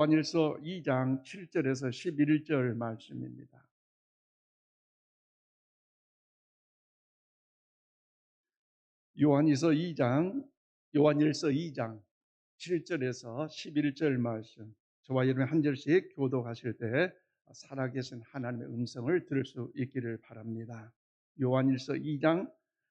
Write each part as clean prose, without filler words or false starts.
요한일서 2장 7절에서 11절 말씀입니다. 요한일서 2장 7절에서 11절 말씀. 저와 여러분 한 절씩 교독하실 때 살아계신 하나님의 음성을 들을 수 있기를 바랍니다. 요한일서 2장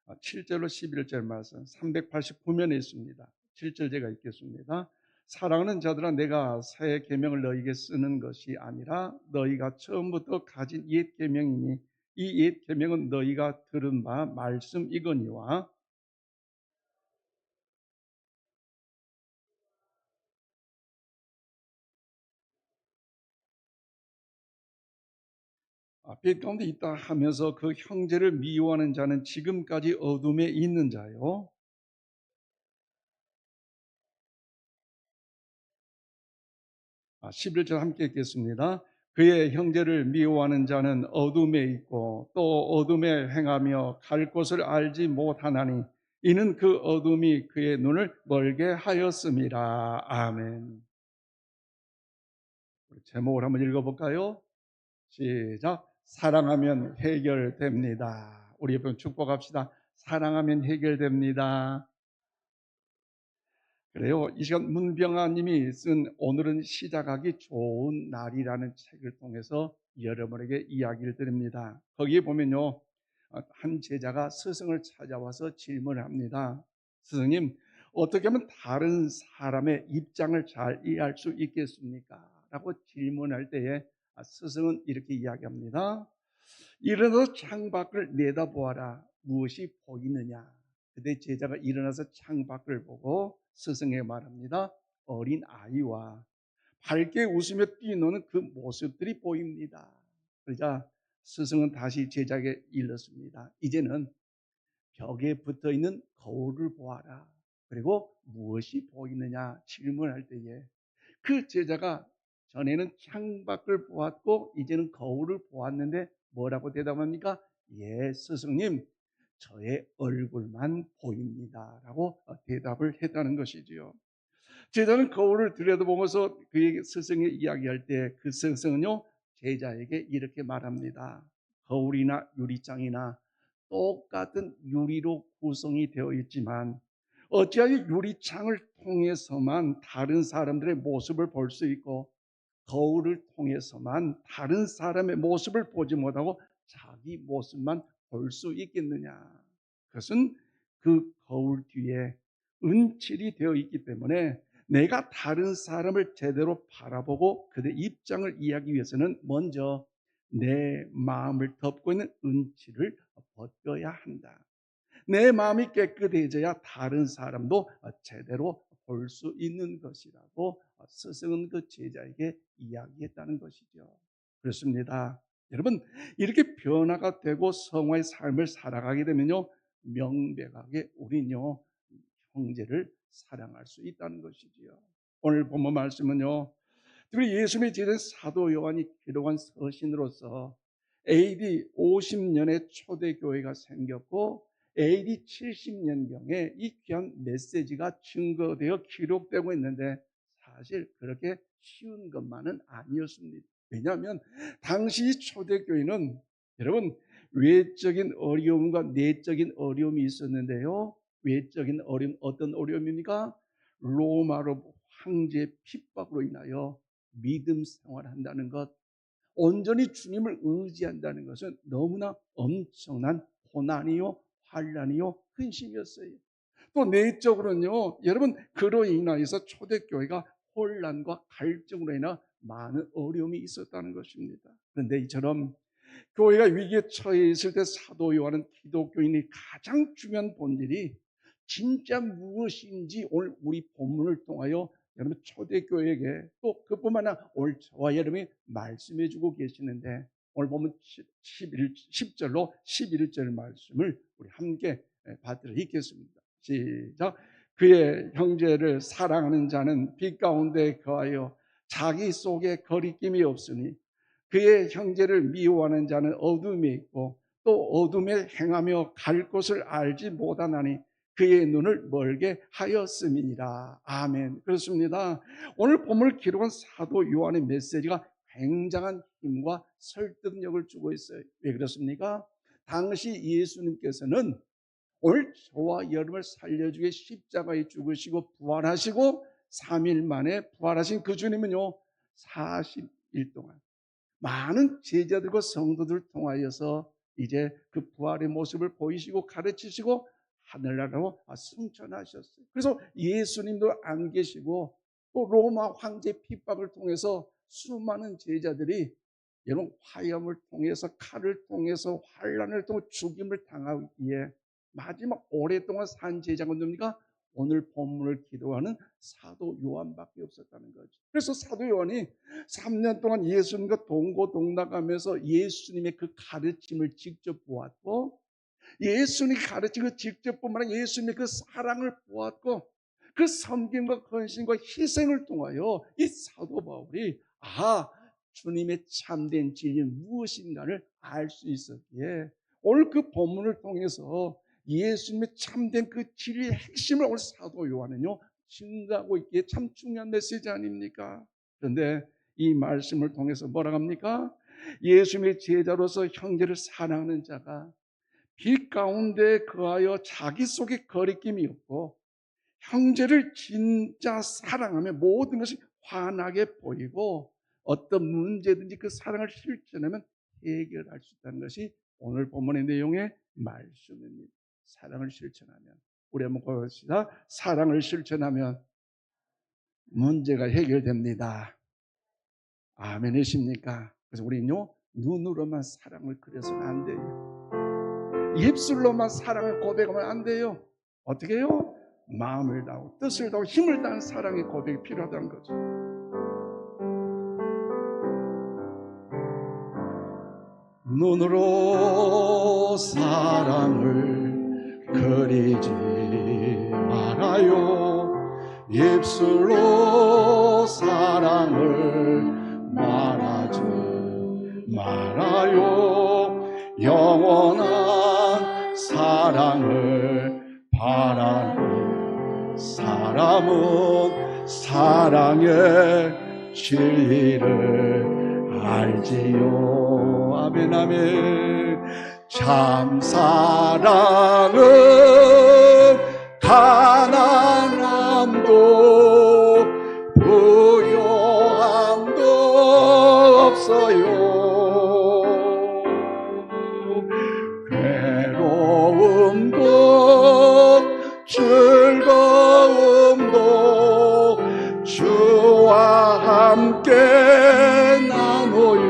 7절로 11절 말씀 389면에 있습니다. 7절 제가 읽겠습니다. 사랑하는 자들아, 내가 새 계명을 너희에게 쓰는 것이 아니라 너희가 처음부터 가진 옛 계명이니 이 옛 계명은 너희가 들은 바 말씀이거니와 빛 가운데 있다 하면서 그 형제를 미워하는 자는 지금까지 어둠에 있는 자요. 11절 함께 읽겠습니다. 그의 형제를 미워하는 자는 어둠에 있고 또 어둠에 행하며 갈 곳을 알지 못하나니 이는 그 어둠이 그의 눈을 멀게 하였음이라. 아멘. 제목을 한번 읽어볼까요? 시작. 사랑하면 해결됩니다. 우리 옆에 축복합시다. 사랑하면 해결됩니다. 그래요. 이 시간 문병아님이 쓴 오늘은 시작하기 좋은 날이라는 책을 통해서 여러분에게 이야기를 드립니다. 거기에 보면요, 한 제자가 스승을 찾아와서 질문을 합니다. 스승님, 어떻게 하면 다른 사람의 입장을 잘 이해할 수 있겠습니까? 라고 질문할 때에 스승은 이렇게 이야기합니다. 일어나서 창밖을 내다보아라. 무엇이 보이느냐? 그때 제자가 일어나서 창밖을 보고 스승에게 말합니다. 어린 아이와 밝게 웃으며 뛰노는 그 모습들이 보입니다. 그러자 스승은 다시 제자에게 일렀습니다. 이제는 벽에 붙어있는 거울을 보아라. 그리고 무엇이 보이느냐 질문할 때에 그 제자가 전에는 창밖을 보았고 이제는 거울을 보았는데 뭐라고 대답합니까? 예, 스승님, 저의 얼굴만 보입니다. 라고 대답을 했다는 것이지요. 제자는 거울을 들여다보면서 그에게 스승이 이야기할 때 그 스승은요, 제자에게 이렇게 말합니다. 거울이나 유리창이나 똑같은 유리로 구성이 되어 있지만 어찌하여 유리창을 통해서만 다른 사람들의 모습을 볼 수 있고 거울을 통해서만 다른 사람의 모습을 보지 못하고 자기 모습만 볼 수 있겠느냐. 그것은 그 거울 뒤에 은칠이 되어 있기 때문에 내가 다른 사람을 제대로 바라보고 그들의 입장을 이해하기 위해서는 먼저 내 마음을 덮고 있는 은칠을 벗겨야 한다. 내 마음이 깨끗해져야 다른 사람도 제대로 볼 수 있는 것이라고 스승은 그 제자에게 이야기했다는 것이죠. 그렇습니다. 여러분, 이렇게 변화가 되고 성화의 삶을 살아가게 되면요, 명백하게 우리는요, 형제를 사랑할 수 있다는 것이지요. 오늘 본문 말씀은요, 특히 예수님의 제자 사도 요한이 기록한 서신으로서 AD 50년에 초대교회가 생겼고 AD 70년경에 이 귀한 메시지가 증거되어 기록되고 있는데 사실 그렇게 쉬운 것만은 아니었습니다. 왜냐하면 당시 초대교회는 여러분 외적인 어려움과 내적인 어려움이 있었는데요. 외적인 어려움 어떤 어려움입니까? 로마로 황제의 핍박으로 인하여 믿음 생활한다는 것, 온전히 주님을 의지한다는 것은 너무나 엄청난 고난이요, 환란이요, 근심이었어요. 또 내적으로는요, 여러분 그로 인하여서 초대교회가 혼란과 갈증으로 인한 많은 어려움이 있었다는 것입니다. 그런데 이처럼 교회가 위기에 처해 있을 때 사도 요한은 기독교인이 가장 중요한 본질이 진짜 무엇인지 오늘 우리 본문을 통하여 여러분 초대교회에게 또 그뿐만 아니라 오늘 저와 여러분이 말씀해 주고 계시는데 오늘 보면 10절로 11절 말씀을 우리 함께 받들어 읽겠습니다. 시작. 그의 형제를 사랑하는 자는 빛 가운데 거하여 자기 속에 거리낌이 없으니 그의 형제를 미워하는 자는 어둠에 있고 또 어둠에 행하며 갈 곳을 알지 못하나니 그의 눈을 멀게 하였음이니라. 아멘. 그렇습니다. 오늘 본문을 기록한 사도 요한의 메시지가 굉장한 힘과 설득력을 주고 있어요. 왜 그렇습니까? 당시 예수님께서는 오늘 저와 여러분을 살려주게 십자가에 죽으시고 부활하시고 3일 만에 부활하신 그 주님은요, 40일 동안 많은 제자들과 성도들을 통하여서 이제 그 부활의 모습을 보이시고 가르치시고 하늘나라로 승천하셨어요. 그래서 예수님도 안 계시고 또 로마 황제 핍박을 통해서 수많은 제자들이 여러분 화염을 통해서 칼을 통해서 환란을 통해 죽임을 당하기에 마지막 오랫동안 산 제자가 누굽니까? 오늘 본문을 기도하는 사도 요한밖에 없었다는 거죠. 그래서 사도 요한이 3년 동안 예수님과 동고동락하면서 예수님의 그 가르침을 직접 보았고, 예수님이 가르치고 직접뿐만 아니라 예수님의 그 사랑을 보았고, 그 섬김과 헌신과 희생을 통하여 이 사도 바울이 주님의 참된 진리 무엇인가를 알 수 있었기에 오늘 그 본문을 통해서 예수님의 참된 그 진리의 핵심을 오늘 사도 요한은요 증거하고 있기에 참 중요한 메시지 아닙니까? 그런데 이 말씀을 통해서 뭐라 합니까? 예수님의 제자로서 형제를 사랑하는 자가 빛 가운데 거하여 자기 속에 거리낌이 없고 형제를 진짜 사랑하며 모든 것이 환하게 보이고 어떤 문제든지 그 사랑을 실천하면 해결할 수 있다는 것이 오늘 본문의 내용의 말씀입니다. 사랑을 실천하면, 우리 한번 고백합시다. 사랑을 실천하면 문제가 해결됩니다. 아멘이십니까? 그래서 우리는요 눈으로만 사랑을 그려서는 안 돼요. 입술로만 사랑을 고백하면 안 돼요. 어떻게 해요? 마음을 다하고 뜻을 다하고 힘을 다한 사랑의 고백이 필요하다는 거죠. 눈으로 사랑을 그리지 말아요. 입술로 사랑을 말하지 말아요. 영원한 사랑을 바라는 사람은 사랑의 진리를 알지요. 아멘 아멘. 참 사랑은 가난함도 부요함도 없어요. 괴로움도 즐거움도 주와 함께 나눠요.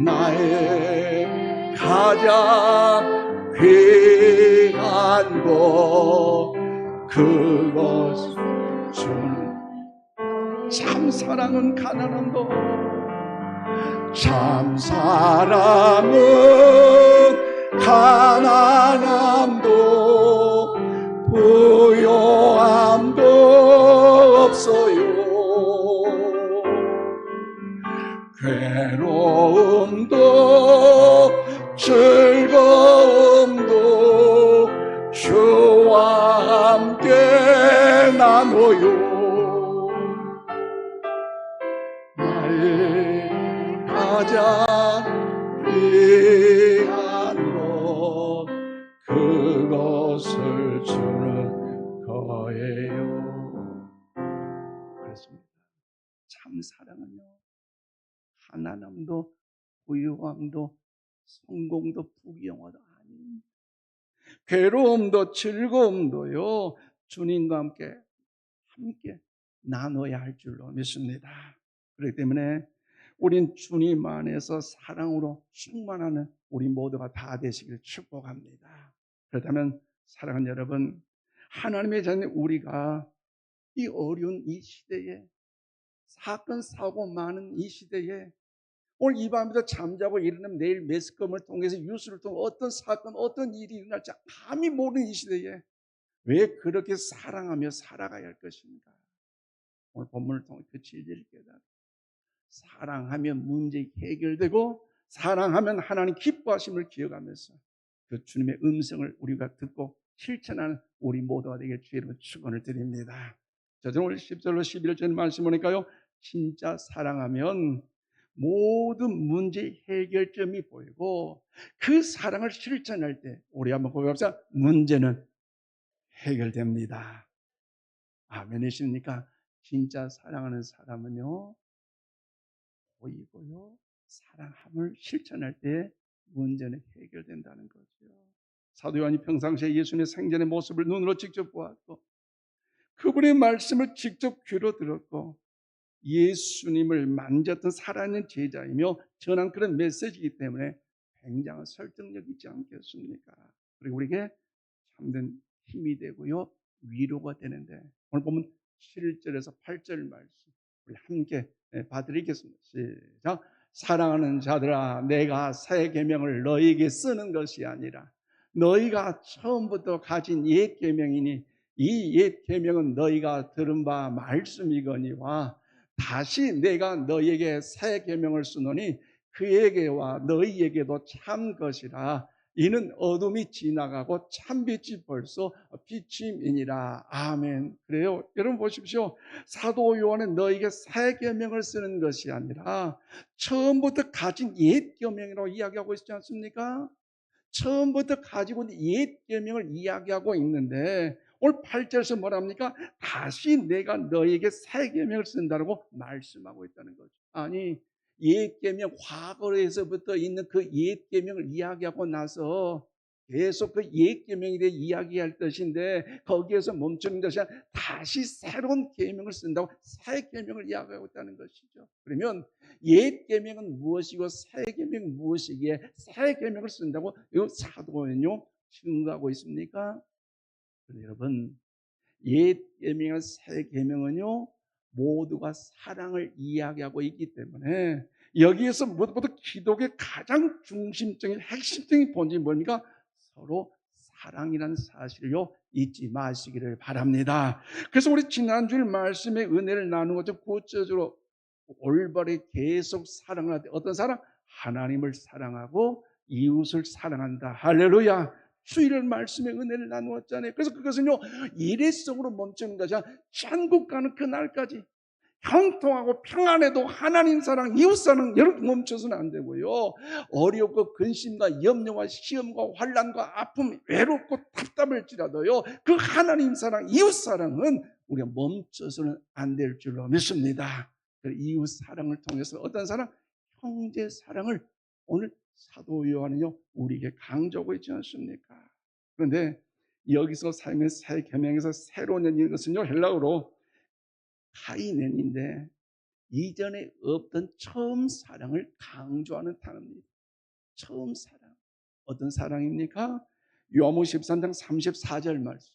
나의 가장 귀한 것 그것을 주는 참 사랑은 가난함도 참 사랑은 가난함도 부요함도 없어요. 괴로움도 즐거움도 주와 함께 나눠요. 나의 가장 귀한 것 그것을 주는 거예요. 그렇습니다. 참 사랑은요 가난함도 부유함도 성공도 부귀영화도 아닙니다. 괴로움도 즐거움도요 주님과 함께 나눠야 할 줄로 믿습니다. 그렇기 때문에 우린 주님 안에서 사랑으로 충만하는 우리 모두가 다 되시길 축복합니다. 그렇다면 사랑하는 여러분, 하나님의 자녀 우리가 이 어려운 이 시대에 사건 사고 많은 이 시대에 오늘 이 밤에도 잠자고 일어나면 내일 매스컴을 통해서 뉴스를 통해 어떤 사건 어떤 일이 일어날지 감히 모르는 이 시대에 왜 그렇게 사랑하며 살아가야 할 것인가? 오늘 본문을 통해 그 진리를 깨달아 사랑하면 문제 해결되고 사랑하면 하나님 기뻐하심을 기억하면서 그 주님의 음성을 우리가 듣고 실천하는 우리 모두가 되길 주의 이름으로 축원을 드립니다. 저는 오늘 10절로 11절 말씀 보니까요, 진짜 사랑하면 모든 문제 해결점이 보이고 그 사랑을 실천할 때 우리 한번 고백합시다. 문제는 해결됩니다. 아멘이십니까? 진짜 사랑하는 사람은요, 보이고요, 사랑함을 실천할 때 문제는 해결된다는 거죠. 사도 요한이 평상시에 예수님의 생전의 모습을 눈으로 직접 보았고 그분의 말씀을 직접 귀로 들었고 예수님을 만졌던 살아있는 제자이며 전한 그런 메시지이기 때문에 굉장한 설득력이 있지 않겠습니까? 그리고 우리에게 참된 힘이 되고요, 위로가 되는데 오늘 보면 7절에서 8절 말씀 우리 함께 봐드리겠습니다. 시작. 사랑하는 자들아, 내가 새 계명을 너희에게 쓰는 것이 아니라 너희가 처음부터 가진 옛 계명이니 이 옛 계명은 너희가 들은 바 말씀이거니와 다시 내가 너희에게 새 계명을 쓰노니 그에게와 너희에게도 참 것이라. 이는 어둠이 지나가고 참빛이 벌써 비침이니라. 아멘. 그래요. 여러분 보십시오. 사도 요한은 너에게 새 계명을 쓰는 것이 아니라 처음부터 가진 옛 계명이라고 이야기하고 있지 않습니까? 처음부터 가지고 있는 옛 계명을 이야기하고 있는데 오늘 8절에서 뭐랍니까? 다시 내가 너에게 새 계명을 쓴다고 말씀하고 있다는 거죠. 아니, 옛 계명, 과거에서부터 있는 그 옛 계명을 이야기하고 나서 계속 그 옛 계명에 대해 이야기할 것인데 거기에서 멈추는 것이 아니라 다시 새로운 계명을 쓴다고 새 계명을 이야기하고 있다는 것이죠. 그러면 옛 계명은 무엇이고 새 계명은 무엇이기에 새 계명을 쓴다고 이 사도는요 증거하고 있습니까? 여러분, 옛 계명과 새 계명은요 모두가 사랑을 이야기하고 있기 때문에 여기에서 무엇보다 기독의 가장 중심적인 핵심적인 본질이 뭡니까? 서로 사랑이라는 사실을요 잊지 마시기를 바랍니다. 그래서 우리 지난주일 말씀의 은혜를 나누고 좀 구체적으로 올바르게 계속 사랑을 할 때 어떤 사랑? 하나님을 사랑하고 이웃을 사랑한다. 할렐루야. 주일을 말씀의 은혜를 나누었잖아요. 그래서 그것은요 일회성으로 멈추는 것이 아니라 천국 가는 그날까지 형통하고 평안해도 하나님 사랑, 이웃 사랑 여러분 멈춰서는 안 되고요. 어렵고 근심과 염려와 시험과 환난과 아픔, 외롭고 답답할지라도요. 그 하나님 사랑, 이웃 사랑은 우리가 멈춰서는 안 될 줄로 믿습니다. 그 이웃 사랑을 통해서 어떤 사랑? 형제 사랑을 오늘 사도 요한은요 우리에게 강조하고 있지 않습니까? 그런데 여기서 삶의 새 계명에서 새로 낸 이것은요 헬라어로 카이넨인데 이전에 없던 처음 사랑을 강조하는 단어입니다. 처음 사랑. 어떤 사랑입니까? 요한복음 13장 34절 말씀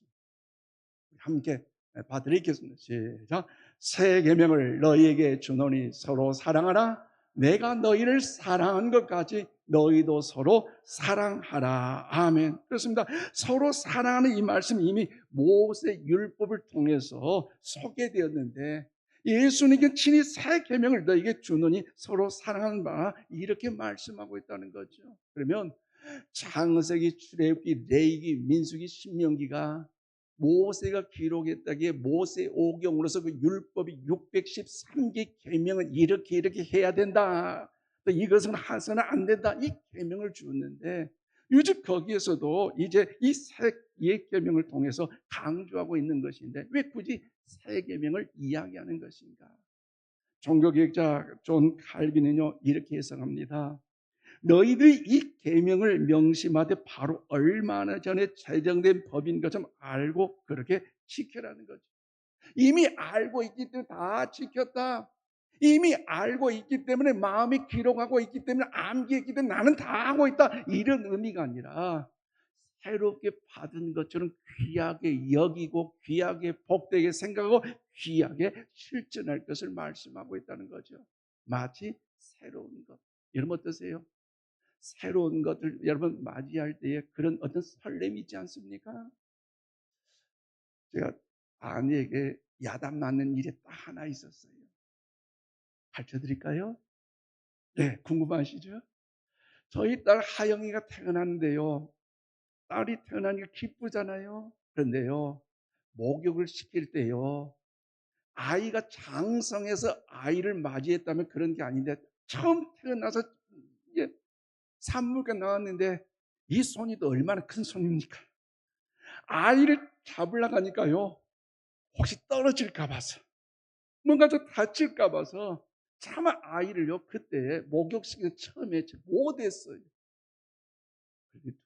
함께 봐드리겠습니다. 시작. 새 계명을 너희에게 주노니 서로 사랑하라. 내가 너희를 사랑한 것까지 너희도 서로 사랑하라. 아멘. 그렇습니다. 서로 사랑하는 이 말씀이 이미 모세 율법을 통해서 소개되었는데 예수님께 친히 새 계명을 너희에게 주노니 서로 사랑하는 바 이렇게 말씀하고 있다는 거죠. 그러면 창세기, 출애굽기, 레위기, 민수기, 신명기가 모세가 기록했다기에 모세 오경으로서 그 율법이 613개 계명을 이렇게 해야 된다. 또 이것은 해서는 안 된다. 이 계명을 주었는데 요즘 거기에서도 이제 이 새 옛 계명을 통해서 강조하고 있는 것인데 왜 굳이 새 계명을 이야기하는 것인가? 종교개혁자 존 칼빈은요 이렇게 해석합니다. 너희들이 이 계명을 명심하되 바로 얼마나 전에 제정된 법인 것처럼 알고 그렇게 지켜라는 거죠. 이미 알고 있기 때문에 다 지켰다. 이미 알고 있기 때문에 마음이 기록하고 있기 때문에 암기했기 때문에 나는 다 하고 있다. 이런 의미가 아니라 새롭게 받은 것처럼 귀하게 여기고 귀하게 복되게 생각하고 귀하게 실천할 것을 말씀하고 있다는 거죠. 마치 새로운 것. 여러분 어떠세요? 새로운 것을 여러분 맞이할 때에 그런 어떤 설렘이 있지 않습니까? 제가 아내에게 야단 맞는 일이 딱 하나 있었어요. 가르쳐 드릴까요? 네, 궁금하시죠? 저희 딸 하영이가 태어났는데요. 딸이 태어나니까 기쁘잖아요. 그런데요, 목욕을 시킬 때요, 아이가 장성해서 아이를 맞이했다면 그런 게 아닌데, 처음 태어나서 이제 산모가 나왔는데 이 손이 또 얼마나 큰 손입니까? 아이를 잡으려고 하니까요, 혹시 떨어질까 봐서, 뭔가 좀 다칠까 봐서 차마 아이를요, 그때 목욕시키는 처음에 못했어요.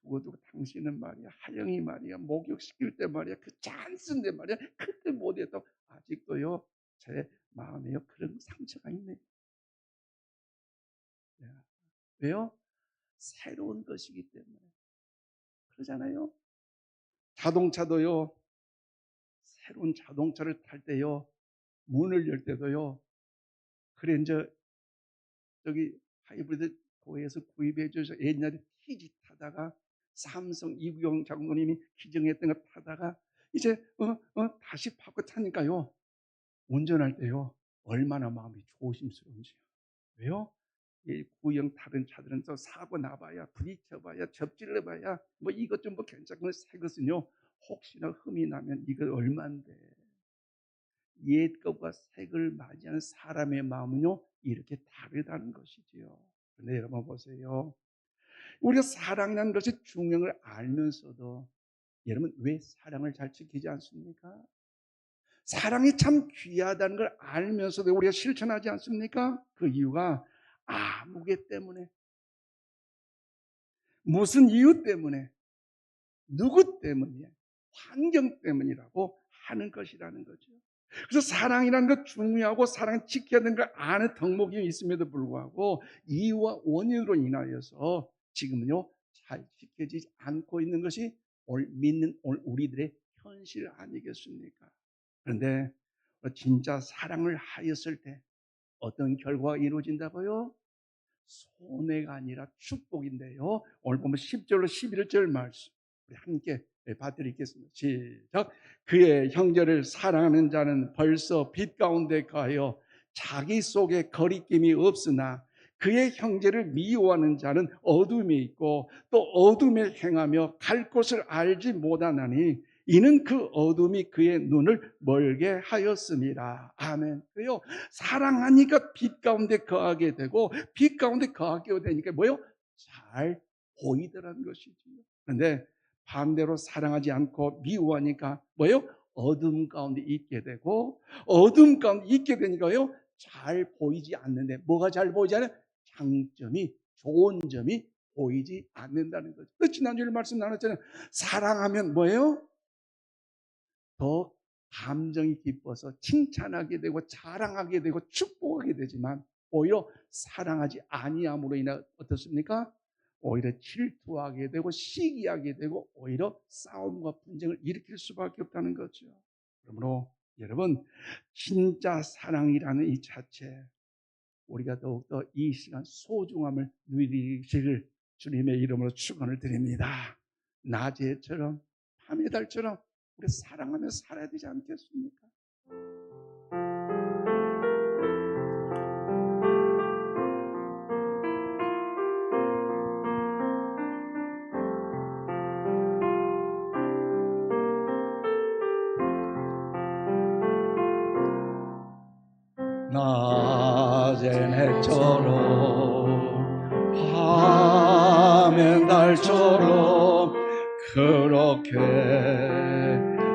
두고두고 당신은 말이야, 하영이 말이야, 목욕시킬 때 말이야, 그 찬스인데 말이야, 그때 못했다고. 아직도요, 제 마음에요, 그런 상처가 있네요. 왜요? 새로운 것이기 때문에. 그러잖아요. 자동차도요, 새로운 자동차를 탈 때요, 문을 열 때도요, 그래 이제 저기 하이브리드 고에서 구입해 줘서 옛날에 TG 타다가 삼성 이구영 장로님이 기증했던 거 타다가 이제 다시 바꿔 타니까요, 운전할 때요, 얼마나 마음이 조심스러운지요. 왜요? 이 구형 다른 차들은 또 사고 나봐야, 부딪혀봐야, 접질러봐야, 뭐 이것 좀 뭐 괜찮은 새 것은요, 혹시나 흠이 나면 이거 얼만데. 옛 것과 새 것을 맞이하는 사람의 마음은요, 이렇게 다르다는 것이지요. 그런데 여러분 보세요. 우리가 사랑이라는 것이 중요한 걸 알면서도 여러분 왜 사랑을 잘 지키지 않습니까? 사랑이 참 귀하다는 걸 알면서도 우리가 실천하지 않습니까? 그 이유가 아무개 때문에, 무슨 이유 때문에, 누구 때문이야, 환경 때문이라고 하는 것이라는 거죠. 그래서 사랑이라는 것 중요하고 사랑을 지켜야 되는 걸 아는 덕목이 있음에도 불구하고 이유와 원인으로 인하여서 지금은요, 잘 지켜지지 않고 있는 것이 믿는 우리들의 현실 아니겠습니까? 그런데 진짜 사랑을 하였을 때 어떤 결과가 이루어진다고요? 손해가 아니라 축복인데요. 오늘 보면 10절로 11절 말씀 우리 함께 봐드리겠습니다. 시작. 그의 형제를 사랑하는 자는 벌써 빛 가운데 가여 자기 속에 거리낌이 없으나 그의 형제를 미워하는 자는 어둠에 있고 또 어둠에 행하며 갈 곳을 알지 못하나니 이는 그 어둠이 그의 눈을 멀게 하였습니다. 아멘. 그래요. 사랑하니까 빛 가운데 거하게 되고 빛 가운데 거하게 되니까 뭐요? 잘 보이더라는 것이지요. 그런데 반대로 사랑하지 않고 미워하니까 뭐요? 어둠 가운데 있게 되고 어둠 가운데 있게 되니까요, 잘 보이지 않는데 뭐가 잘 보이지 않아요? 장점이, 좋은 점이 보이지 않는다는 거죠. 지난주에 말씀 나눴잖아요. 사랑하면 뭐예요? 더 감정이 깊어서 칭찬하게 되고 자랑하게 되고 축복하게 되지만 오히려 사랑하지 아니함으로 인해 어떻습니까? 오히려 질투하게 되고 시기하게 되고 오히려 싸움과 분쟁을 일으킬 수밖에 없다는 거죠. 그러므로 여러분, 진짜 사랑이라는 이 자체 우리가 더욱더 이 시간 소중함을 누리시길 주님의 이름으로 축원을 드립니다. 낮에처럼 밤의 달처럼 우리 사랑하며 살아야 되지 않겠습니까? 낮엔 해처럼 밤엔 달처럼 그렇게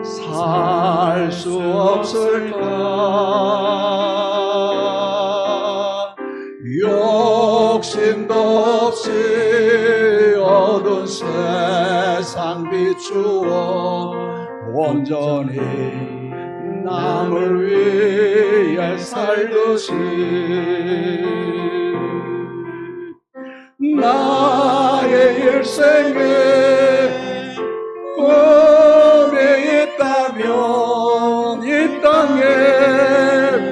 살 수 없을까? 욕심도 없이 어두운 세상 비추어 온전히 남을 위해 살듯이 나의 일생에 꿈이 있다면 이 땅에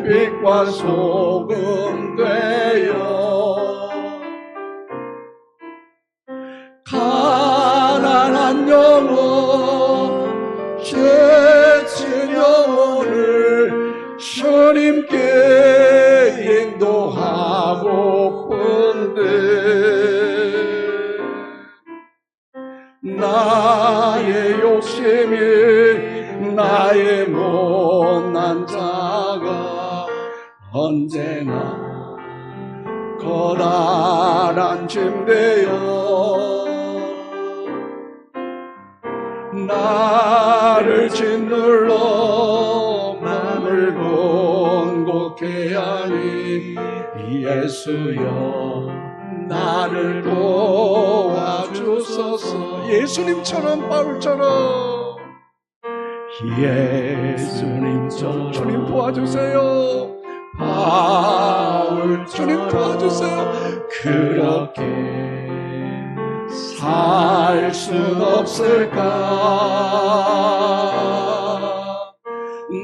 빛과 소금 되어 가난한 영혼 지친 영혼을 주님께 인도하고픈데 나 나의 욕심이 나의 못난 자가 언제나 커다란 짐되어 나를 짓눌러 마음을 곤곡해 하니 예수여 나를 도와주소서. 예수님처럼 바울처럼 예수님처럼 주님 도와주세요. 바울 주님 도와주세요. 그렇게 살 순 없을까?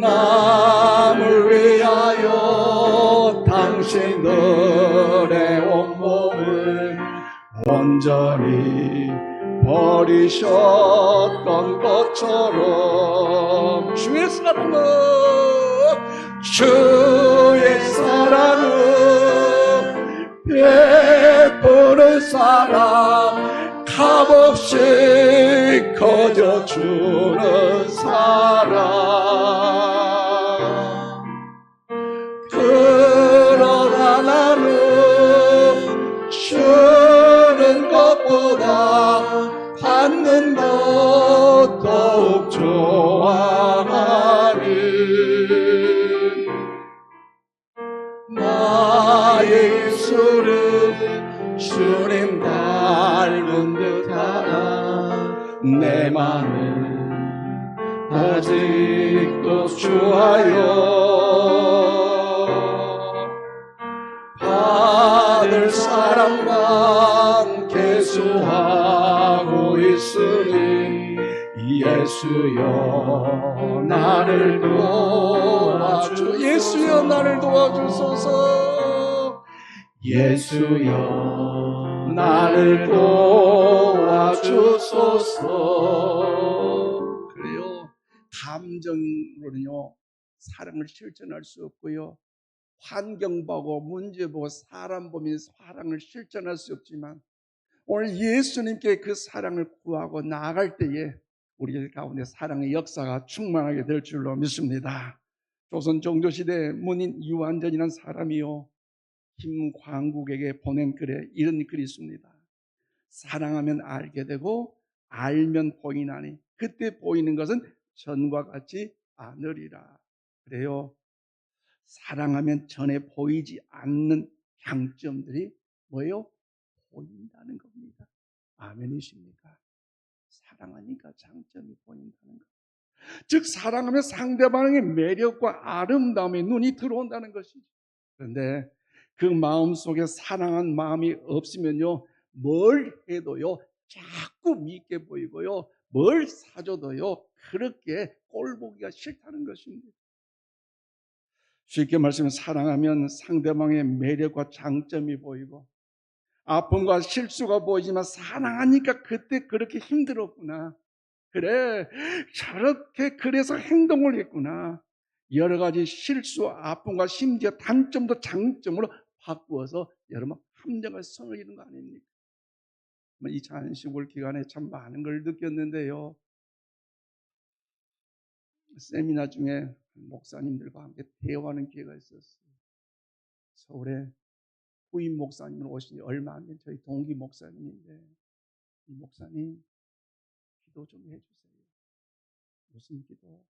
남을 위하여 당신들의 온몸을 온전히 버리셨던 것처럼 주의 사랑은 베푸는 사랑 값없이 거저주는 사랑. 그러나 나는 주는 것보다 받는 것 더욱 좋아하니 나의 입술은 주님 닮은 듯하나 내 맘은 아직도 주하여 받을 사랑만 계수하고 있으니 예수여 나를 도와주 예수여 나를 도와주소서. 예수여 나를 도와주소서. 그래요. 감정으로는요 사랑을 실천할 수 없고요, 환경 보고 문제 보고 사람 보면서 사랑을 실천할 수 없지만 오늘 예수님께 그 사랑을 구하고 나아갈 때에 우리 가운데 사랑의 역사가 충만하게 될 줄로 믿습니다. 조선 종조시대 문인 유한전이라는 사람이요 김광국에게 보낸 글에 이런 글이 있습니다. 사랑하면 알게 되고 알면 보이나니 그때 보이는 것은 전과 같지 않으리라. 그래요. 사랑하면 전에 보이지 않는 장점들이 뭐예요? 보인다는 겁니다. 아멘이십니까? 사랑하니까 장점이 보인다는 것. 즉 사랑하면 상대방의 매력과 아름다움에 눈이 들어온다는 것이죠. 그런데 그 마음속에 사랑한 마음이 없으면요 뭘 해도요 자꾸 밉게 보이고요 뭘 사줘도요 그렇게 꼴보기가 싫다는 것입니다. 쉽게 말하면 사랑하면 상대방의 매력과 장점이 보이고 아픔과 실수가 보이지만 사랑하니까 그때 그렇게 힘들었구나. 그래 저렇게 그래서 행동을 했구나. 여러 가지 실수, 아픔과 심지어 단점도 장점으로 바꾸어서 여러분 함정을 선언하는 거 아닙니까? 이 잔시골 기간에 참 많은 걸 느꼈는데요. 세미나 중에 목사님들과 함께 대화하는 기회가 있었어요. 서울에 후임 목사님을 오신 지 얼마 안 된 저희 동기 목사님인데 이 목사님 기도 좀 해주세요. 무슨 기도?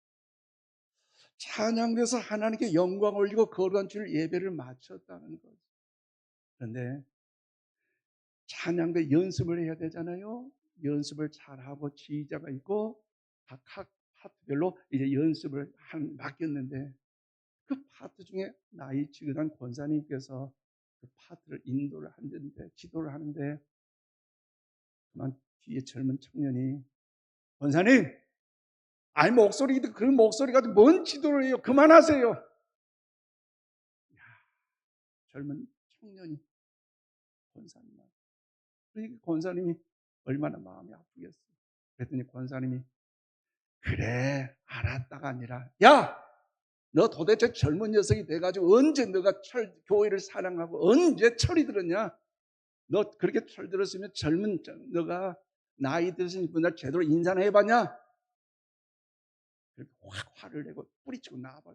찬양돼서 하나님께 영광 올리고 거룩한 주일 예배를 마쳤다는 거죠. 그런데 찬양대 연습을 해야 되잖아요. 연습을 잘하고 지휘자가 있고 각 파트별로 이제 연습을 맡겼는데 그 파트 중에 나이 지긋한 권사님께서 그 파트를 인도를 하는데 지도를 하는데 그만 뒤에 젊은 청년이 권사님 아니 목소리도 그 목소리가 뭔 지도를 해요. 그만하세요. 야, 젊은 청년이 권사님 그러니까 권사님이 얼마나 마음이 아프겠어요. 그랬더니 권사님이 그래 알았다가 아니라 야 너 도대체 젊은 녀석이 돼가지고 언제 너가 교회를 사랑하고 언제 철이 들었냐? 너 그렇게 철 들었으면 젊은 너가 나이 드신 분들 제대로 인사는 해봤냐? 그렇게 확 화를 내고 뿌리치고 나와봐.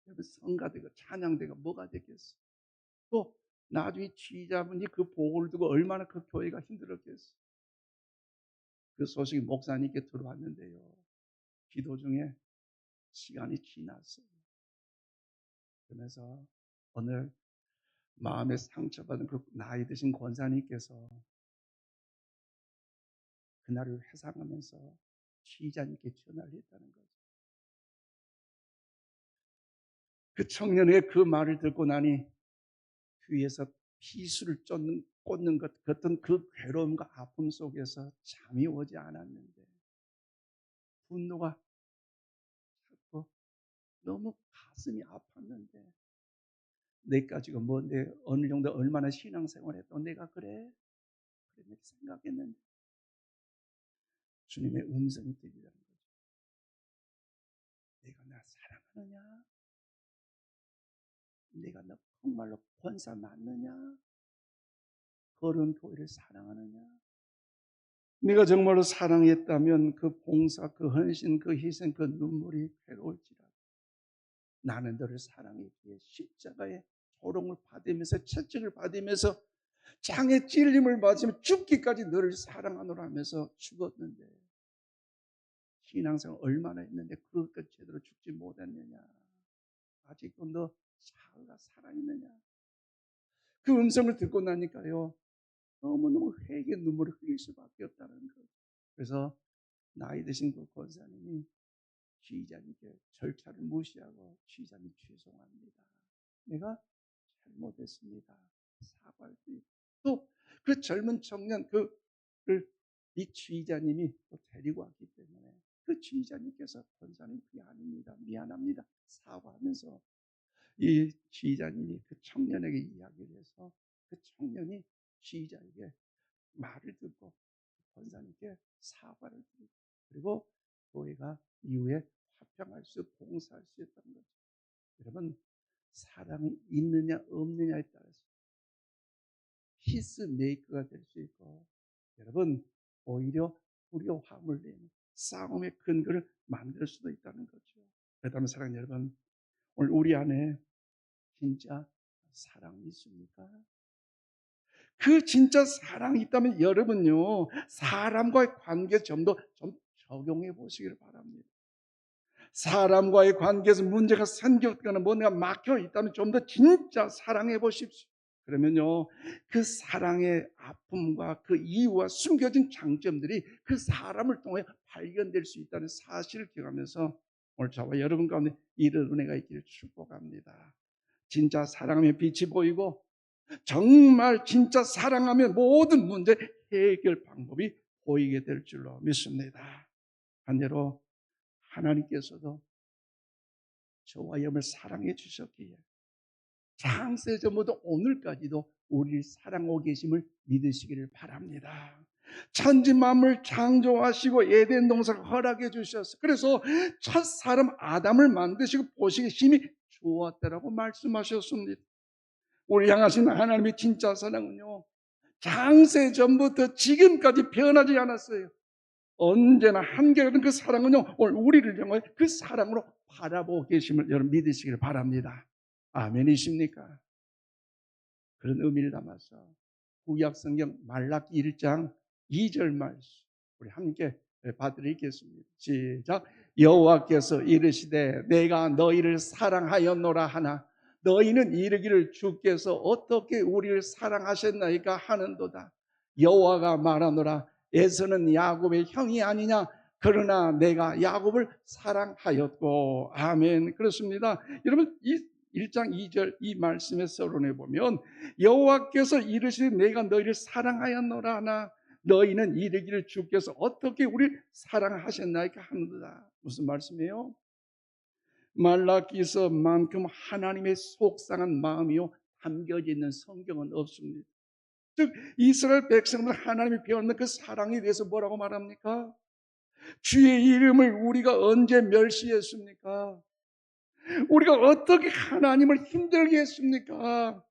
여러분, 성가대가 찬양대가 뭐가 되겠어? 또 나중에 지휘자분이 그 보고를 두고 얼마나 그 교회가 힘들었겠어. 그 소식이 목사님께 들어왔는데요, 기도 중에 시간이 지났어요. 그러면서 오늘 마음에 상처받은 그 나이 드신 권사님께서 그날을 회상하면서 지휘자님께 전화를 했다는 거죠. 그 청년의 그 말을 듣고 나니 귀에서 피수를 꽂는 것 같은 그 괴로움과 아픔 속에서 잠이 오지 않았는데, 분노가 자꾸 너무 가슴이 아팠는데, 내까지가 뭔데, 어느 정도 얼마나 신앙생활 했던 내가 그래? 그렇게 생각했는데 주님의 음성이 들리더라는 거죠. 내가 나 사랑하느냐? 내가 너 정말로 권사 맞느냐? 거룩한 교회를 사랑하느냐? 네가 정말로 사랑했다면 그 봉사, 그 헌신, 그 희생, 그 눈물이 괴로울지라도 나는 너를 사랑했기에 십자가의 조롱을 받으면서 채찍을 받으면서 장에 찔림을 받으며 죽기까지 너를 사랑하노라 하면서 죽었는데, 신앙생활 얼마나 했는데 그것까지 제대로 죽지 못했느냐? 아직도 너 자아가 살아있느냐? 그 음성을 듣고 나니까요, 너무너무 회개 눈물을 흘릴 수밖에 없다는 거예요. 그래서 나이 드신 그 권사님이 지휘자님께 절차를 무시하고, 지휘자님 죄송합니다, 내가 잘못했습니다, 사과할 수 있고, 또 그 젊은 청년 그를 이 지휘자님이 또 데리고 왔기 때문에 그 지휘자님께서 권사님 그게 아닙니다, 미안합니다 사과하면서 이 지휘자님이 그 청년에게 이야기를 해서 그 청년이 지휘자에게 말을 듣고 권사님께 사과를 드리고, 그리고 교회가 이후에 화평할 수, 봉사할 수 있다는 거죠. 여러분, 사랑이 있느냐 없느냐에 따라서 피스메이커가 될 수 있고, 여러분 오히려 우리가 화물 내는 싸움의 근거를 만들 수도 있다는 거죠. 그렇다면 사랑하는 여러분, 오늘 우리 안에 진짜 사랑이 있습니까? 그 진짜 사랑이 있다면 여러분요, 사람과의 관계 점도 좀 적용해 보시기를 바랍니다. 사람과의 관계에서 문제가 생겼거나 뭔가 막혀 있다면 좀 더 진짜 사랑해 보십시오. 그러면요, 그 사랑의 아픔과 그 이유와 숨겨진 장점들이 그 사람을 통해 발견될 수 있다는 사실을 기억하면서 오늘 저와 여러분 가운데 이런 은혜가 있기를 축복합니다. 진짜 사랑하면 빛이 보이고, 정말 진짜 사랑하면 모든 문제 해결 방법이 보이게 될 줄로 믿습니다. 반대로 하나님께서도 저와 여러분을 사랑해 주셨기에 창세전부터 오늘까지도 우리를 사랑하고 계심을 믿으시기를 바랍니다. 천지 만물 창조하시고 에덴 동산을 허락해 주셨어요. 그래서 첫 사람 아담을 만드시고 보시기에 심히 좋았다라고 말씀하셨습니다. 우리 향하신 하나님의 진짜 사랑은요, 창세전부터 지금까지 변하지 않았어요. 언제나 한결같은 그 사랑은요, 오늘 우리를 향해 그 사랑으로 바라보고 계심을 여러분 믿으시기를 바랍니다. 아멘이십니까? 그런 의미를 담아서 구약성경 말라기 1장 2절 말씀 우리 함께 받들이겠습니다. 시작. 여호와께서 이르시되 내가 너희를 사랑하였노라 하나 너희는 이르기를 주께서 어떻게 우리를 사랑하셨나이까 하는도다. 여호와가 말하노라 에서는 야곱의 형이 아니냐 그러나 내가 야곱을 사랑하였고. 아멘. 그렇습니다. 여러분, 이 1장 2절 이 말씀의 서론에 보면 여호와께서 이르시되 내가 너희를 사랑하였노라 하나 너희는 이르기를 주께서 어떻게 우리를 사랑하셨나이까 하는도다. 무슨 말씀이에요? 말라기서만큼 하나님의 속상한 마음이요 담겨져 있는 성경은 없습니다. 즉 이스라엘 백성들 하나님이 배웠는 그 사랑에 대해서 뭐라고 말합니까? 주의 이름을 우리가 언제 멸시했습니까? 우리가 어떻게 하나님을 힘들게 했습니까?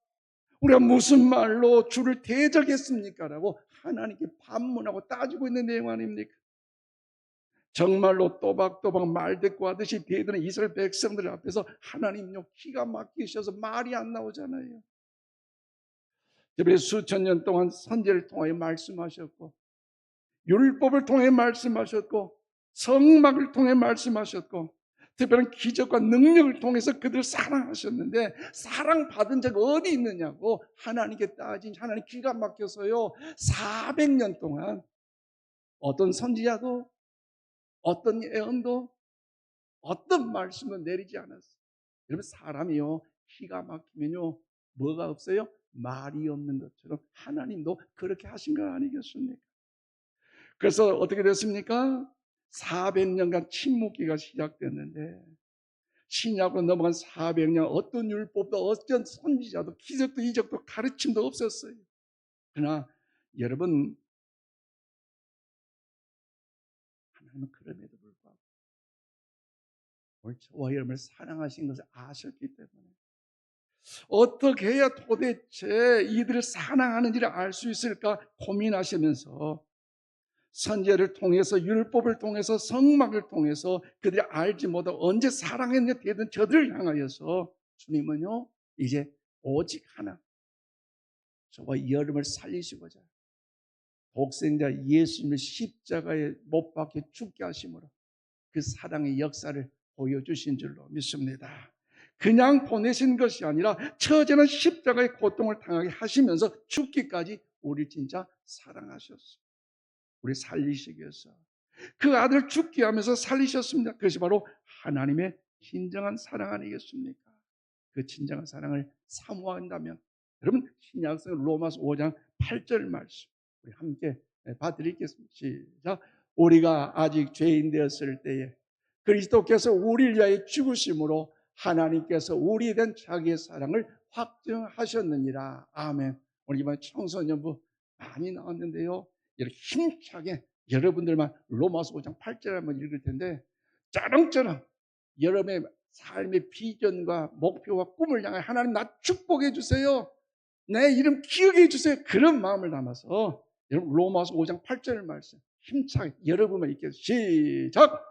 우리가 무슨 말로 주를 대적했습니까? 라고 하나님께 반문하고 따지고 있는 내용 아닙니까? 정말로 또박또박 말대꾸 하듯이 대드는 이스라엘 백성들 앞에서 하나님요 기가 막히셔서 말이 안 나오잖아요. 특별히 수천 년 동안 선지를 통해 말씀하셨고, 율법을 통해 말씀하셨고, 성막을 통해 말씀하셨고, 특별한 기적과 능력을 통해서 그들을 사랑하셨는데, 사랑받은 적 어디 있느냐고 하나님께 따진 하나님 기가 막혀서요 400년 동안 어떤 선지자도 어떤 예언도 어떤 말씀은 내리지 않았어요. 여러분, 사람이요 기가 막히면요 뭐가 없어요? 말이 없는 것처럼 하나님도 그렇게 하신 거 아니겠습니까? 그래서 어떻게 됐습니까? 400년간 침묵기가 시작됐는데, 신약으로 넘어간 400년 어떤 율법도 어떤 선지자도 기적도 이적도 가르침도 없었어요. 그러나 여러분, 하나님은 그럼에도 불구하고 오늘 저와 여러분을 사랑하신 것을 아셨기 때문에, 어떻게 해야 도대체 이들을 사랑하는지를 알 수 있을까 고민하시면서 선제를 통해서, 율법을 통해서, 성막을 통해서 그들이 알지 못하고 언제 사랑했냐 되던 저들을 향하여서 주님은요 이제 오직 하나, 저와 여러분을 살리시고자 독생자 예수님을 십자가에 못 박혀 죽게 하심으로 그 사랑의 역사를 보여주신 줄로 믿습니다. 그냥 보내신 것이 아니라 처제는 십자가의 고통을 당하게 하시면서 죽기까지 우리 진짜 사랑하셨어요. 우리 살리시기 위해서 그 아들 죽게 하면서 살리셨습니다. 그것이 바로 하나님의 진정한 사랑 아니겠습니까? 그 진정한 사랑을 사모한다면 여러분, 신약성 로마서 5장 8절 말씀 우리 함께 봐드리겠습니다. 시작. 우리가 아직 죄인 되었을 때에 그리스도께서 우리를 위하여 죽으심으로 하나님께서 우리에 대한 자기의 사랑을 확증하셨느니라. 아멘. 오늘 이번 청소년부 많이 나왔는데요, 이렇게 힘차게 여러분들만 로마서 5장 8절 한번 읽을 텐데, 짜렁짜렁 여러분의 삶의 비전과 목표와 꿈을 향해 하나님 나 축복해 주세요, 내 이름 기억해 주세요, 그런 마음을 담아서 여러분 로마서 5장 8절 말씀 힘차게 여러분만 읽겠습니다. 시작.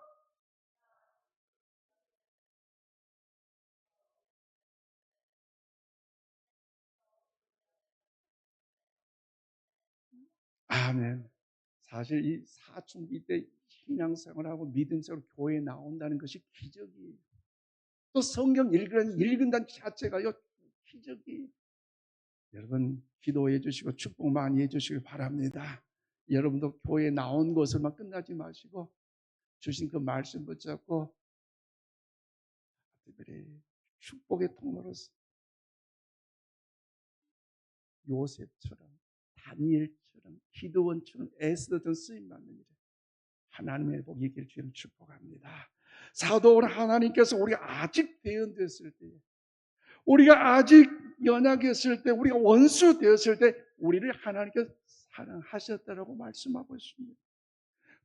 아멘. 사실 이 사춘기 때 신앙생활하고 믿음생활 교회에 나온다는 것이 기적이에요. 또 성경 읽는다는 자체가요 기적이에요. 여러분 기도해 주시고 축복 많이 해 주시길 바랍니다. 여러분도 교회에 나온 것을만 끝나지 마시고 주신 그 말씀 붙잡고 특별히 축복의 통로로서 요셉처럼, 다니엘처럼, 기도원처럼 애쓰던 쓰임받는 일에 하나님의 복이 있길 주님 축복합니다. 사도 하나님께서 우리가 아직 대언됐을 때, 우리가 아직 연약했을 때, 우리가 원수 되었을 때 우리를 하나님께서 사랑하셨다라고 말씀하고 있습니다.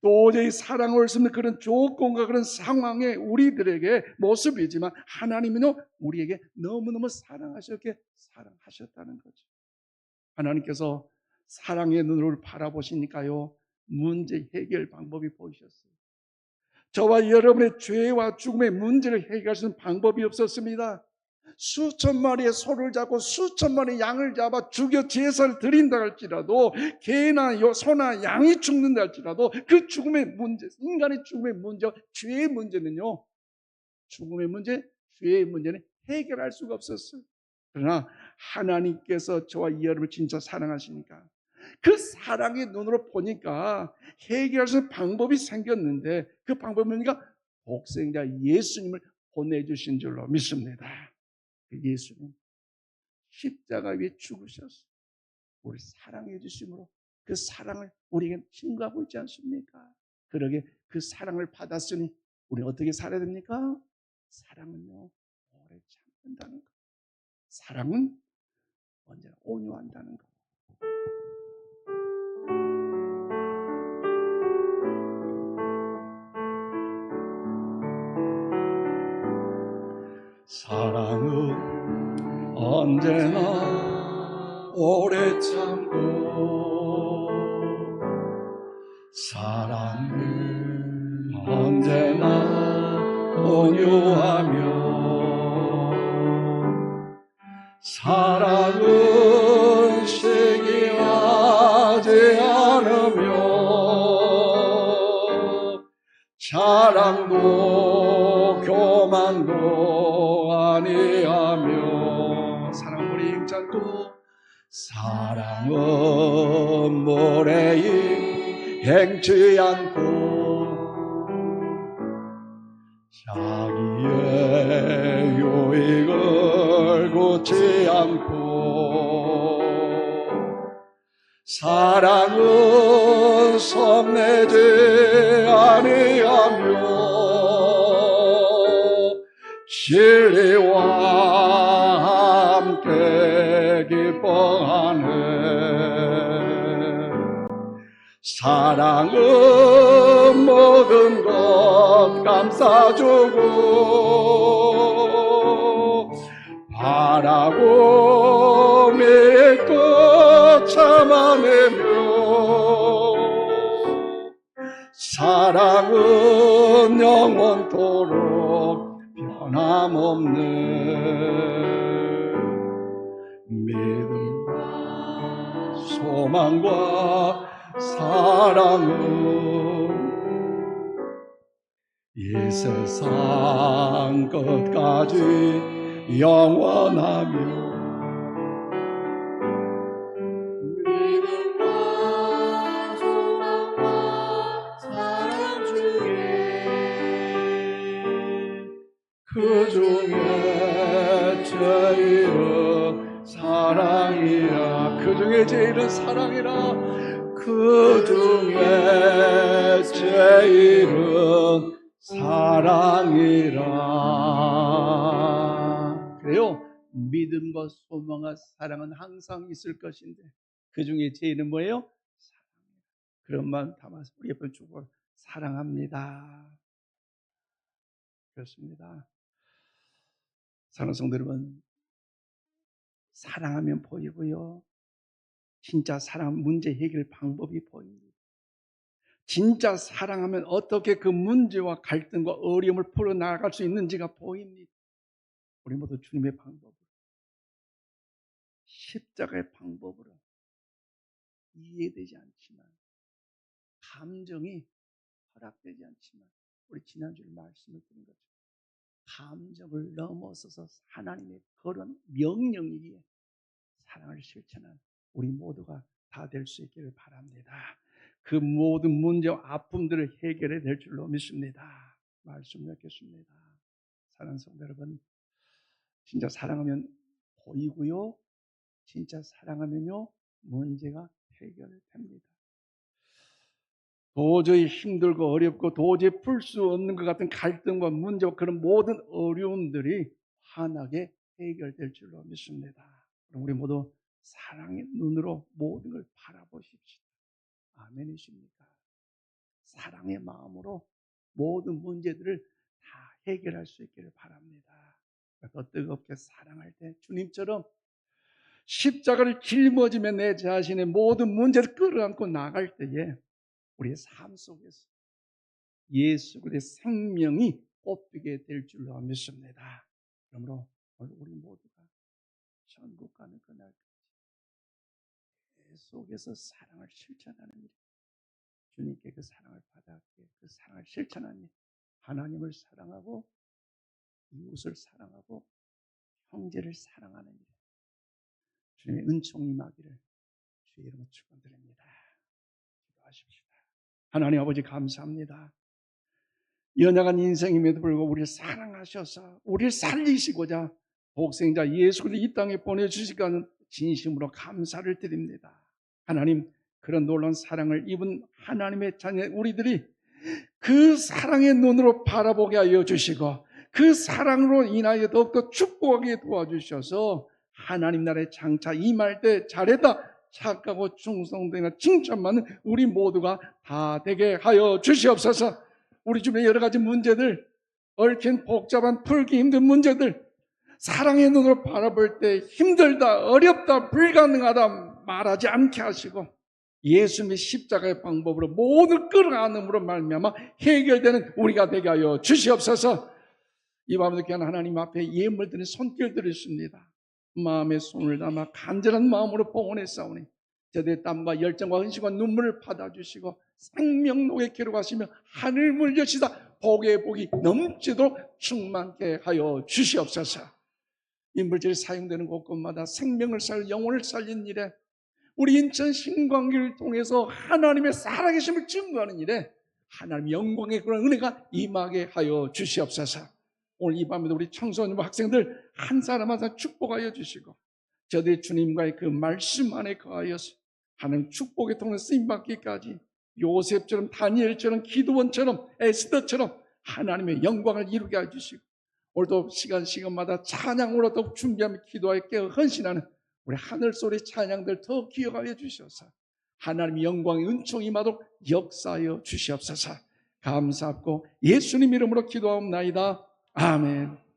도저히 사랑할 수 없는 그런 조건과 그런 상황의 우리들에게 모습이지만 하나님은 우리에게 너무너무 사랑하셨게 사랑하셨다는 거죠. 하나님께서 사랑의 눈으로 바라보시니까요 문제 해결 방법이 보이셨어요. 저와 여러분의 죄와 죽음의 문제를 해결할 수 있는 방법이 없었습니다. 수천 마리의 소를 잡고 수천 마리의 양을 잡아 죽여 제사를 드린다 할지라도, 개나 소나 양이 죽는다 할지라도 그 죽음의 문제, 인간의 죽음의 문제, 죄의 문제는요, 죽음의 문제, 죄의 문제는 해결할 수가 없었어요. 그러나 하나님께서 저와 여러분을 진짜 사랑하시니까 그 사랑의 눈으로 보니까 해결할 수 있는 방법이 생겼는데, 그 방법은 뭡니까? 독생자 예수님을 보내주신 줄로 믿습니다. 예수님 십자가 위에 죽으셨어 우리 사랑해 주심으로 그 사랑을 우리에게 증거하고 있지 않습니까? 그러게 그 사랑을 받았으니 우리 어떻게 살아야 됩니까? 사랑은요 오래 참는다는 것, 사랑은 언제나 온유한다는 것. 사랑은 언제나 오래 참고 사랑은 언제나 온유하며 사랑은 시기하지 않으며 자랑도 교만도 아니하며 사랑은 모래 힘찬고 사랑은 모래 행치 않고 자기의 유익을 굳지 않고 사랑은 섭내지 아니하며 진리와 함께 기뻐하네. 사랑은 모든 것 감싸주고 바라고 믿고 참아내며 사랑은 영원토록 변함없는 믿음과 소망과 사랑은 이 세상 끝까지 영원하며 믿음과 소망과 사랑 중에 그 중에 제일은 사랑이라 그 중에 제일은 사랑이라 그 중에 제일은 사랑이라. 그래요. 믿음과 소망과 사랑은 항상 있을 것인데 그 중에 제일은 뭐예요? 사랑이라. 그런 마음 담아서 우리 옆에 주고 사랑합니다. 그렇습니다. 사랑하는 성도 여러분, 사랑하면 보이고요. 진짜 사랑 문제 해결 방법이 보입니다. 진짜 사랑하면 어떻게 그 문제와 갈등과 어려움을 풀어나갈 수 있는지가 보입니다. 우리 모두 주님의 방법으로, 십자가의 방법으로 이해되지 않지만, 감정이 허락되지 않지만, 우리 지난주에 말씀을 드린 것처럼 감정을 넘어서서 하나님의 그런 명령이기에 사랑을 실천한 우리 모두가 다 될 수 있기를 바랍니다. 그 모든 문제와 아픔들을 해결해 낼 줄로 믿습니다. 말씀 맺겠습니다. 사랑하는 성도 여러분, 진짜 사랑하면 보이고요. 진짜 사랑하면요, 문제가 해결됩니다. 도저히 힘들고 어렵고 도저히 풀 수 없는 것 같은 갈등과 문제와 그런 모든 어려움들이 환하게 해결될 줄로 믿습니다. 그럼 우리 모두 사랑의 눈으로 모든 걸 바라보십시오. 아멘이십니까? 사랑의 마음으로 모든 문제들을 다 해결할 수 있기를 바랍니다. 더 뜨겁게 사랑할 때 주님처럼 십자가를 짊어지며 내 자신의 모든 문제를 끌어안고 나갈 때에 우리의 삶 속에서 예수 그리스도의 생명이 뽑히게 될 줄로 믿습니다. 그러므로 우리 모두가 천국 가는 그날까지 계속해서 사랑을 실천하는 일, 주님께 그 사랑을 받았기에 그 사랑을 실천하는 일, 하나님을 사랑하고 이웃을 사랑하고 형제를 사랑하는 일, 주님의 은총이 임하기를 주의 이름으로 축원드립니다. 기도하십시다. 하나님 아버지 감사합니다. 연약한 인생임에도 불구하고 우리를 사랑하셔서 우리를 살리시고자 복생자 예수 그리스도를 이 땅에 보내주시기는 진심으로 감사를 드립니다. 하나님, 그런 놀라운 사랑을 입은 하나님의 자녀 우리들이 그 사랑의 눈으로 바라보게 하여 주시고 그 사랑으로 인하여 더욱더 축복하게 도와주셔서 하나님 나라의 장차 임할 때 잘했다 착하고 충성되나 칭찬받는 우리 모두가 다 되게 하여 주시옵소서. 우리 주변의 여러 가지 문제들, 얽힌 복잡한 풀기 힘든 문제들, 사랑의 눈으로 바라볼 때 힘들다, 어렵다, 불가능하다 말하지 않게 하시고 예수님의 십자가의 방법으로 모든 끌어안음으로 말미암아 해결되는 우리가 되게 하여 주시옵소서. 이 밤에도 귀한 하나님 앞에 예물 드린 손길 드리십니다. 마음에 손을 담아 간절한 마음으로 봉헌해 싸우니 저들의 땀과 열정과 헌신과 눈물을 받아주시고 생명록에 기록하시며 하늘 물 여시다 복의 복이 넘치도록 충만케 하여 주시옵소서. 이 물질이 사용되는 곳곳마다 생명을 살려 영혼을 살린 일에 우리 인천 신광기를 통해서 하나님의 살아계심을 증거하는 일에 하나님의 영광의 그런 은혜가 임하게 하여 주시옵소서. 오늘 이 밤에도 우리 청소년과 학생들 한 사람 한 사람 축복하여 주시고 저들의 주님과의 그 말씀 안에 거하여서 하나님 축복의 통로 쓰임받기까지 요셉처럼 다니엘처럼 기드원처럼 에스더처럼 하나님의 영광을 이루게 해주시고 오늘도 시간마다 찬양으로 더욱 준비하며 기도하여 깨어 헌신하는 우리 하늘소리 찬양들 더 기억하여 주시옵소서. 하나님의 영광의 은총이 임하도록 역사하여 주시옵소서. 감사하고 예수님 이름으로 기도하옵나이다. 아멘.